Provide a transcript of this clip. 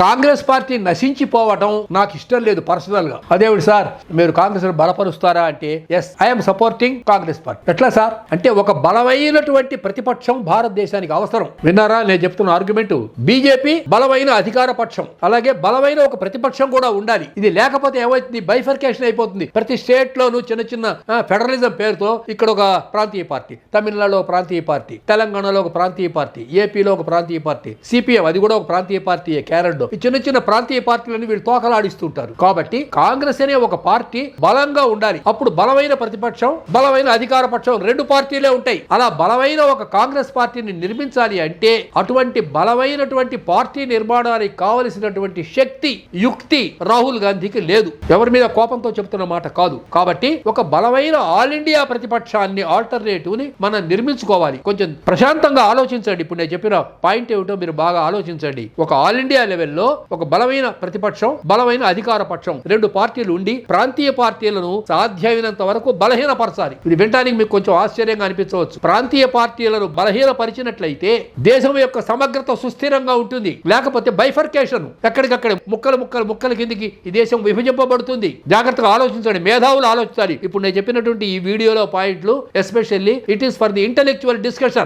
Congress party నశించిపోవటం నాకు ఇష్టం లేదు పర్సనల్ గా. అదేవిడు సార్ మీరు కాంగ్రెస్ బలపరుస్తారా అంటే yes I'm supporting Congress party. ఎట్లా సార్ అంటే ఒక బలమైనటువంటి ప్రతిపక్షం భారతదేశానికి అవసరం. విన్నారా నేను చెప్తున్న ఆర్గ్యుమెంట్? బీజేపీ బలమైన అధికార పక్షం, అలాగే బలమైన ఒక ప్రతిపక్షం కూడా ఉండాలి. ఇది లేకపోతే ఏమవుతుంది? బైఫర్కేషన్ అయిపోతుంది. ప్రతి స్టేట్ లోను చిన్న చిన్న ఫెడరలిజం పేరుతో ఇక్కడ ఒక ప్రాంతీయ పార్టీ, తమిళనాడులో ఒక ప్రాంతీయ పార్టీ, తెలంగాణలో ఒక ప్రాంతీయ పార్టీ, ఏపీలో ఒక ప్రాంతీయ పార్టీ, సిపిఎం అది కూడా ఒక ప్రాంతీయ పార్టీ, కేరళ ఈ చిన్న చిన్న ప్రాంతీయ పార్టీలను వీళ్ళు తోకలాడిస్తుంటారు. కాబట్టి కాంగ్రెస్ అనే ఒక పార్టీ బలంగా ఉండాలి. అప్పుడు బలమైన ప్రతిపక్షం, బలమైన అధికార పక్షం రెండు పార్టీలే ఉంటాయి. అలా బలమైన ఒక కాంగ్రెస్ పార్టీని నిర్మించాలి అంటే అటువంటి బలమైనటువంటి పార్టీ నిర్మాణానికి కావలసినటువంటి శక్తి, యుక్తి రాహుల్ గాంధీకి లేదు. ఎవరి మీద కోపంతో చెప్తున్న మాట కాదు. కాబట్టి ఒక బలమైన ఆల్ ఇండియా ప్రతిపక్షాన్ని, ఆల్టర్నేటివ్ ని మనం నిర్మించుకోవాలి. కొంచెం ప్రశాంతంగా ఆలోచించండి. ఇప్పుడు నేను చెప్పిన పాయింట్ ఏమిటో మీరు బాగా ఆలోచించండి. ఒక ఆల్ ఇండియా లెవెల్లో ఒక బలమైన ప్రతిపక్షం, బలమైన అధికార పక్షం రెండు పార్టీలు ఉండి ప్రాంతీయ పార్టీలను సాధ్యమైనంత వరకు బలహీనపరచాలి. ఇది వినడానికి మీకు కొంచెం ఆశ్చర్యంగా అనిపించవచ్చు. ప్రాంతీయ పార్టీలను బలహీనపరిచినట్లయితే దేశం యొక్క సమగ్రత సుస్థిరంగా ఉంటుంది. లేకపోతే బైఫర్కేషన్, ఎక్కడికక్కడ ముక్కలు కిందికి ఈ దేశం విభజింపబడుతుంది. జాగ్రత్తగా ఆలోచించండి. మేధావులు ఆలోచించాలి. ఇప్పుడు నేను చెప్పినటువంటి ఈ వీడియోలో పాయింట్లు especially it is for the intellectual discussion.